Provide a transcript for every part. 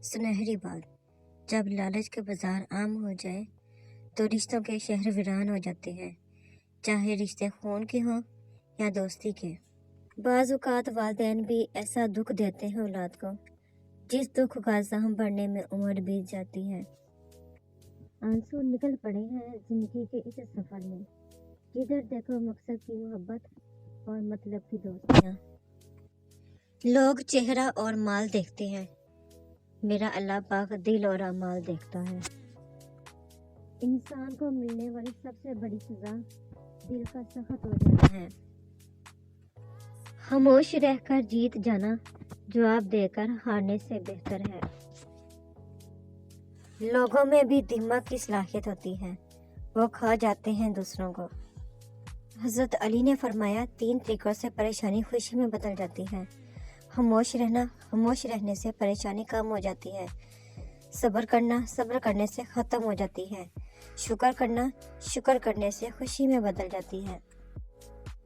سنہری بات، جب لالچ کے بازار عام ہو جائے تو رشتوں کے شہر ویران ہو جاتے ہیں، چاہے رشتے خون کے ہوں یا دوستی کے۔ بعض اوقات والدین بھی ایسا دکھ دیتے ہیں اولاد کو جس دکھ کا زخم بڑھنے میں عمر بیت جاتی ہے۔ آنسو نکل پڑے ہیں زندگی کے اس سفر میں، جدھر دیکھو مقصد کی محبت اور مطلب کی دوستیاں۔ لوگ چہرہ اور مال دیکھتے ہیں، میرا اللہ پاک دل اور اعمال دیکھتا ہے۔ انسان کو ملنے والی سب سے بڑی سزا دل کا سخت ہو جانا ہے۔ خاموش رہ کر جیت جانا جواب دے کر ہارنے سے بہتر ہے۔ لوگوں میں بھی دماغ کی صلاحیت ہوتی ہے، وہ کھا جاتے ہیں دوسروں کو۔ حضرت علی نے فرمایا 3 طریقوں سے پریشانی خوشی میں بدل جاتی ہے۔ خاموش رہنا، خاموش رہنے سے پریشانی کم ہو جاتی ہے۔ صبر کرنا، صبر کرنے سے ختم ہو جاتی ہے۔ شکر کرنا، شکر کرنے سے خوشی میں بدل جاتی ہے۔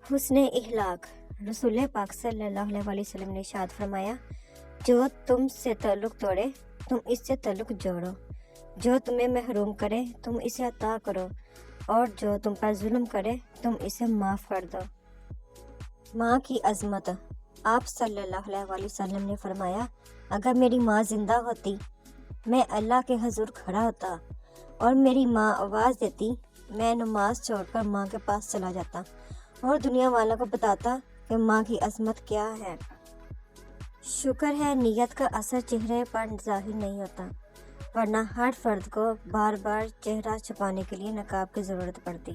حسن اخلاق، رسول پاک صلی اللہ علیہ وسلم نے ارشاد فرمایا، جو تم سے تعلق توڑے تم اس سے تعلق جوڑو، جو تمہیں محروم کرے تم اسے عطا کرو، اور جو تم پر ظلم کرے تم اسے معاف کر دو۔ ماں کی عظمت، آپ صلی اللہ علیہ وسلم نے فرمایا، اگر میری ماں زندہ ہوتی میں اللہ کے حضور کھڑا ہوتا اور میری ماں آواز دیتی، میں نماز چھوڑ کر ماں کے پاس چلا جاتا اور دنیا والوں کو بتاتا کہ ماں کی عظمت کیا ہے۔ شکر ہے نیت کا اثر چہرے پر ظاہر نہیں ہوتا، ورنہ ہر فرد کو بار بار چہرہ چھپانے کے لیے نقاب کی ضرورت پڑتی۔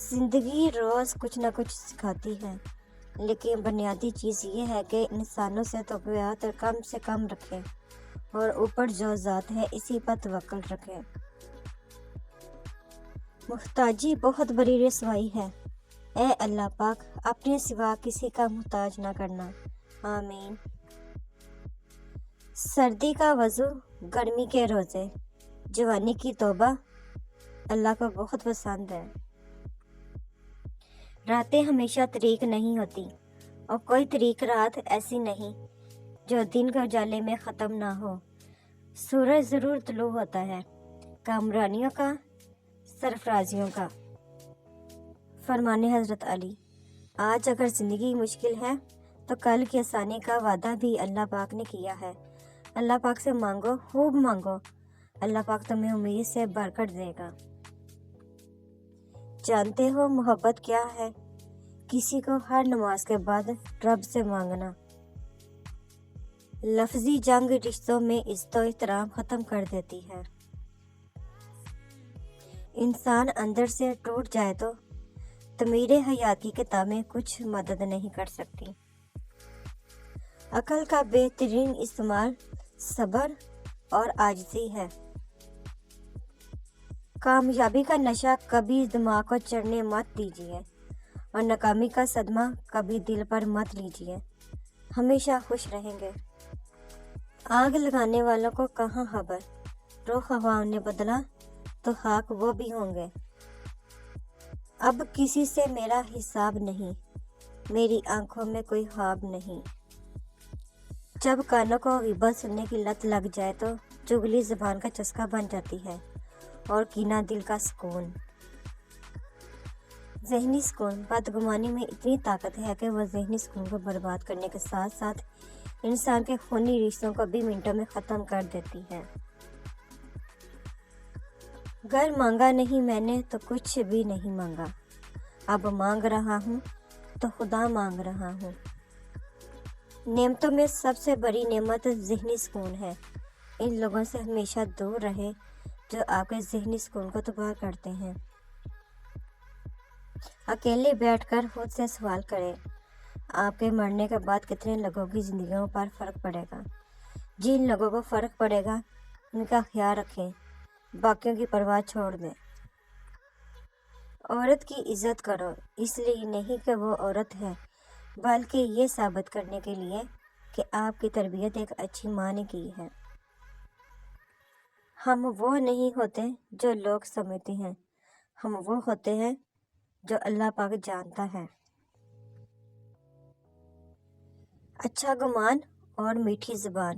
زندگی روز کچھ نہ کچھ سکھاتی ہے، لیکن بنیادی چیز یہ ہے کہ انسانوں سے توقعات کم سے کم رکھیں اور اوپر جو ذات ہے اسی پر توکل رکھیں۔ محتاجی بہت بڑی رسوائی ہے، اے اللہ پاک اپنے سوا کسی کا محتاج نہ کرنا، آمین۔ سردی کا وضو، گرمی کے روزے، جوانی کی توبہ اللہ کو بہت پسند ہے۔ راتیں ہمیشہ طریق نہیں ہوتی، اور کوئی طریق رات ایسی نہیں جو دن کے اجالے میں ختم نہ ہو۔ سورج ضرور طلوع ہوتا ہے، کامرانیوں کا، سرفرازیوں کا۔ فرمانے حضرت علی، آج اگر زندگی مشکل ہے تو کل کی آسانی کا وعدہ بھی اللہ پاک نے کیا ہے۔ اللہ پاک سے مانگو، خوب مانگو، اللہ پاک تمہیں امید سے بھر کر دے گا۔ جانتے ہو محبت کیا ہے؟ کسی کو ہر نماز کے بعد رب سے مانگنا۔ لفظی جنگ رشتوں میں عزت و احترام ختم کر دیتی ہے۔ انسان اندر سے ٹوٹ جائے تو تعمیر حیات کی کتابیں کچھ مدد نہیں کر سکتی۔ عقل کا بہترین استعمال صبر اور عاجزی ہے۔ کامیابی کا نشہ کبھی دماغ کو چڑھنے مت دیجیے، اور ناکامی کا صدمہ کبھی دل پر مت لیجیے۔ ہمیشہ خوش رہیں گے۔ آگ لگانے والوں کو کہاں خبر، رخ ہواؤں نے بدلا تو خاک وہ بھی ہوں گے۔ اب کسی سے میرا حساب نہیں، میری آنکھوں میں کوئی خواب نہیں۔ جب کانوں کو غیبت سننے کی لت لگ جائے تو چغلی زبان کا چسکا بن جاتی ہے، اور کینہ دل کا سکون۔ ذہنی سکون، بدگمانی میں اتنی طاقت ہے کہ وہ ذہنی سکون کو برباد کرنے کے ساتھ ساتھ انسان کے خونی رشتوں کو بھی منٹوں میں ختم کر دیتی ہے۔ گر مانگا نہیں میں نے تو کچھ بھی نہیں مانگا، اب مانگ رہا ہوں تو خدا مانگ رہا ہوں۔ نعمتوں میں سب سے بڑی نعمت ذہنی سکون ہے۔ ان لوگوں سے ہمیشہ دور رہے جو آپ کے ذہنی سکون کو تباہ کرتے ہیں۔ اکیلے بیٹھ کر خود سے سوال کریں، آپ کے مرنے کے بعد کتنے لوگوں کی زندگیوں پر فرق پڑے گا؟ جن لوگوں کو فرق پڑے گا ان کا خیال رکھیں، باقیوں کی پرواہ چھوڑ دیں۔ عورت کی عزت کرو، اس لیے نہیں کہ وہ عورت ہے، بلکہ یہ ثابت کرنے کے لیے کہ آپ کی تربیت ایک اچھی ماں نے کی ہے۔ ہم وہ نہیں ہوتے جو لوگ سمجھتے ہیں، ہم وہ ہوتے ہیں جو اللہ پاک جانتا ہے۔ اچھا گمان اور میٹھی زبان،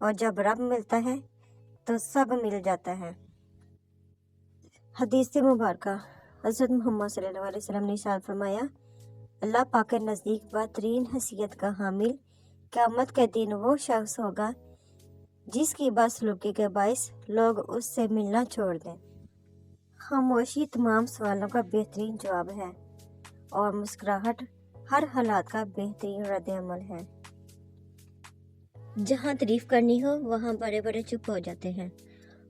اور جب رب ملتا ہے تو سب مل جاتا ہے۔ حدیث مبارکہ، حضرت محمد صلی اللہ علیہ وسلم نے ارشاد فرمایا، اللہ پاک کے نزدیک بہترین حیثیت کا حامل قیامت کے دن وہ شخص ہوگا جس کی بدسلوکی کے باعث لوگ اس سے ملنا چھوڑ دیں۔ خاموشی تمام سوالوں کا بہترین جواب ہے اور مسکراہٹ ہر حالات کا بہترین رد عمل ہے۔ جہاں تعریف کرنی ہو وہاں بڑے بڑے چپ ہو جاتے ہیں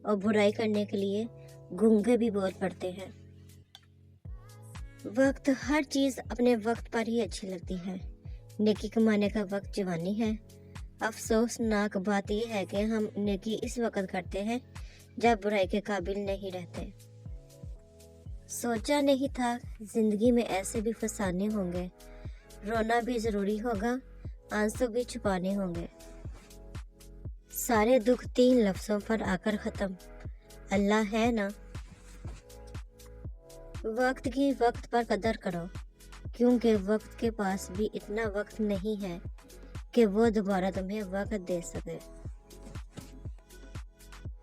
اور برائی کرنے کے لیے گونگے بھی بول پڑتے ہیں۔ وقت، ہر چیز اپنے وقت پر ہی اچھی لگتی ہے۔ نیکی کمانے کا وقت جوانی ہے۔ افسوسناک بات یہ ہے کہ ہم نیکی اس وقت کرتے ہیں جب برائی کے قابل نہیں رہتے۔ سوچا نہیں تھا زندگی میں ایسے بھی فسانے ہوں گے، رونا بھی ضروری ہوگا، آنسو بھی چھپانے ہوں گے۔ سارے دکھ 3 لفظوں پر آ کر ختم، اللہ ہے نا۔ وقت کی وقت پر قدر کرو، کیونکہ وقت کے پاس بھی اتنا وقت نہیں ہے کہ وہ دوبارہ تمہیں وقت دے سکے۔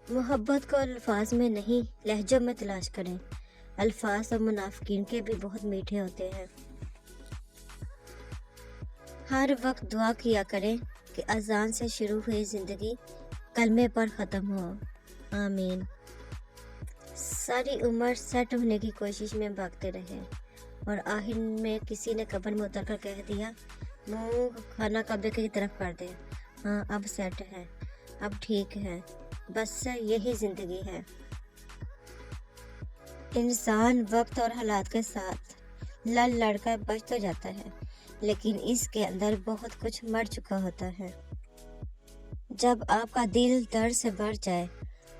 محبت کو الفاظ میں نہیں لہجوں میں تلاش کریں، الفاظ اور منافقین کے بھی بہت میٹھے ہوتے ہیں۔ ہر وقت دعا کیا کریں کہ اذان سے شروع ہوئی زندگی کلمے پر ختم ہو، آمین۔ ساری عمر سیٹ ہونے کی کوشش میں بھاگتے رہے اور آخر میں کسی نے قبر میں اتر کر کہہ دیا، منہ کھانا قبر کی طرف کر دے، ہاں اب سیٹ ہے، اب ٹھیک ہے، بس یہی زندگی ہے۔ انسان وقت اور حالات کے ساتھ لڑ کر بچ تو جاتا ہے، لیکن اس کے اندر بہت کچھ مر چکا ہوتا ہے۔ جب آپ کا دل درد سے بھر جائے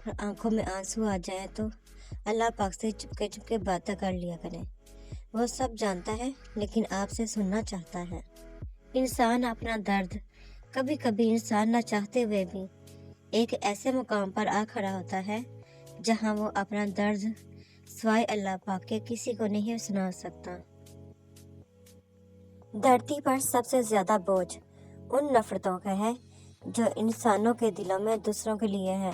اور آنکھوں میں آنسو آ جائے تو اللہ پاک سے چپکے باتیں کر لیا کریں۔ وہ سب جانتا ہے لیکن آپ سے سننا چاہتا ہے۔ انسان اپنا درد، کبھی کبھی انسان نہ چاہتے ہوئے بھی ایک ایسے مقام پر آ کھڑا ہوتا ہے جہاں وہ اپنا درد سوائے اللہ پاک کے کسی کو نہیں سنا سکتا۔ دھرتی پر سب سے زیادہ بوجھ ان نفرتوں کا ہے جو انسانوں کے دلوں میں دوسروں کے لیے ہے۔